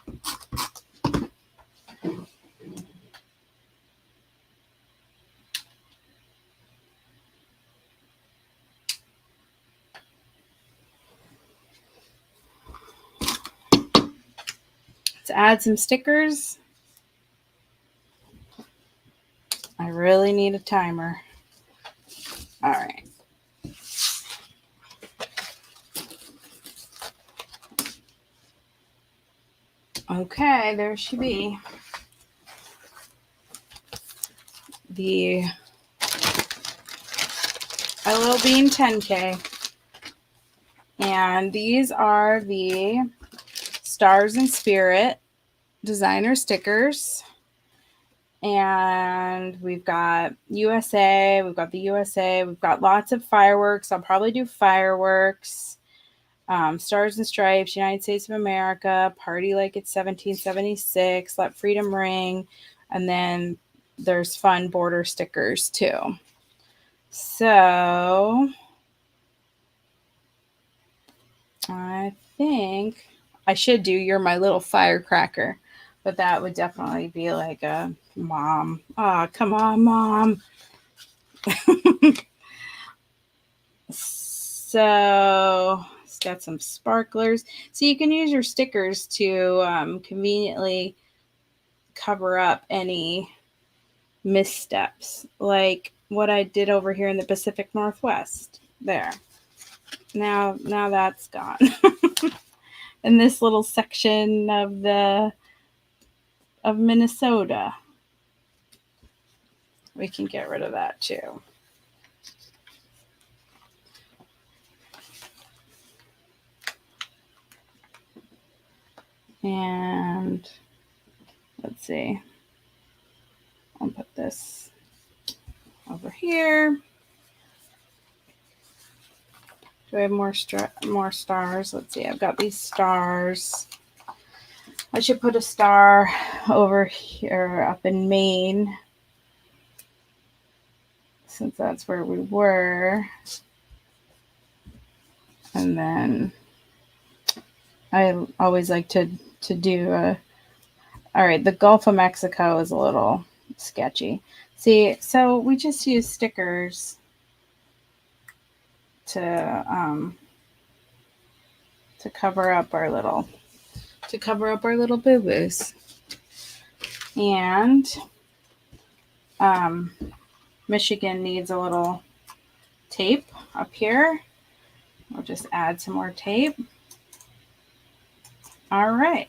to add some stickers. I really need a timer. All right. Okay, there she be. The I Little Bean 10K. And these are the Stars and Spirit designer stickers. And we've got USA, we've got the USA, we've got lots of fireworks. I'll probably do fireworks. Stars and Stripes, United States of America, Party Like It's 1776, Let Freedom Ring, and then there's fun border stickers too. So I think I should do You're My Little Firecracker, but that would definitely be like a mom. Oh, come on, mom. So it's got some sparklers. So you can use your stickers to conveniently cover up any missteps, like what I did over here in the Pacific Northwest. There. Now that's gone. In this little section of Minnesota, we can get rid of that too. And let's see. I'll put this over here. Do I have more stars? Let's see. I've got these stars. I should put a star over here up in Maine, since that's where we were. And then I always like to do a... All right, the Gulf of Mexico is a little sketchy. See, so we just use stickers to cover up our little boo-boos. And Michigan needs a little tape up here. We'll just add some more tape. All right.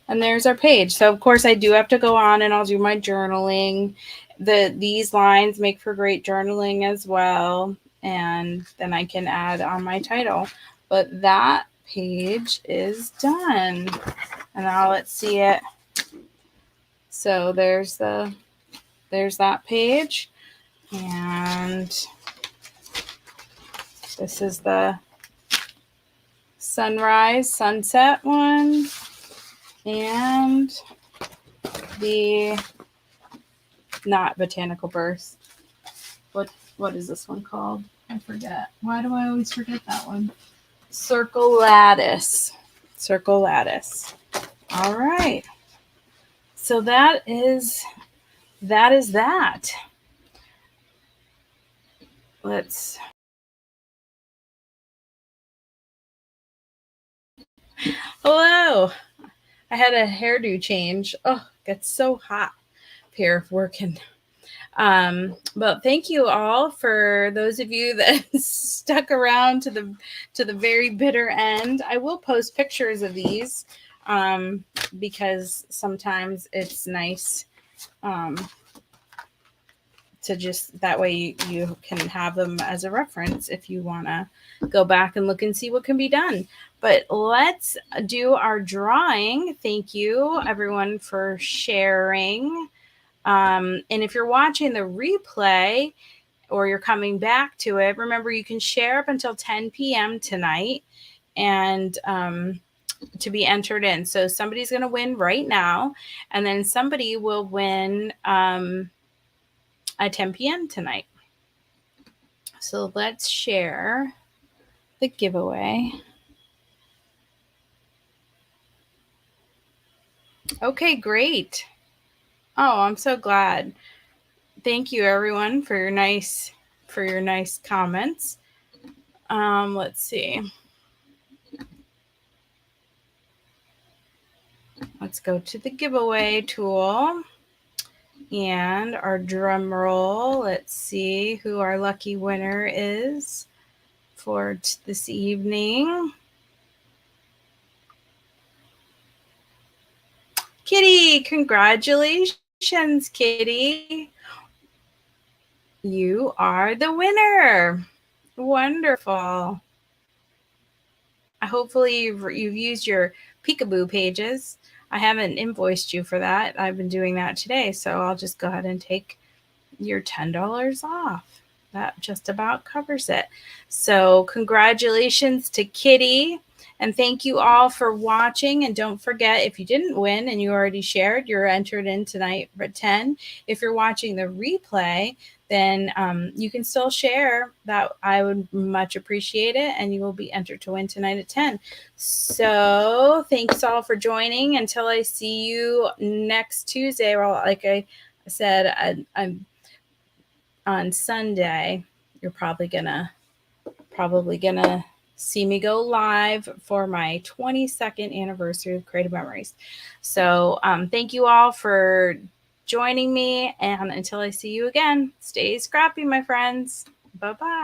And there's our page. So, of course, I do have to go on and I'll do my journaling. These lines make for great journaling as well. And then I can add on my title. But that page is done. And now let's see it. So there's that page. And this is the sunrise, sunset one. And the not botanical birth. What is this one called? I forget. Why do I always forget that one? Circle lattice. Circle lattice. All right. So that is that. Let's... Hello. I had a hairdo change. Oh, it gets so hot here working. But thank you all for those of you that stuck around to the very bitter end. I will post pictures of these because sometimes it's nice to just that way you can have them as a reference if you want to go back and look and see what can be done. But let's do our drawing. Thank you everyone for sharing. And if you're watching the replay or you're coming back to it, remember you can share up until 10 p.m. tonight and to be entered in. So somebody's going to win right now, and then somebody will win at 10 p.m. tonight. So let's share the giveaway. Okay, great. Oh, I'm so glad. Thank you everyone for your nice comments. Let's see. Let's go to the giveaway tool and our drum roll. Let's see who our lucky winner is for this evening. Kitty, congratulations, Kitty. You are the winner. Wonderful. Hopefully you've used your Peekaboo pages. I haven't invoiced you for that. I've been doing that today, so I'll just go ahead and take your $10 off. That just about covers it. So congratulations to Kitty. And thank you all for watching. And don't forget, if you didn't win and you already shared, you're entered in tonight at 10. If you're watching the replay, then you can still share. That I would much appreciate it. And you will be entered to win tonight at 10. So thanks all for joining. Until I see you next Tuesday. Well, like I said, I'm on Sunday. You're probably gonna see me go live for my 22nd anniversary of Creative Memories. So thank you all for joining me, and until I see you again, stay scrappy, my friends. Bye-bye.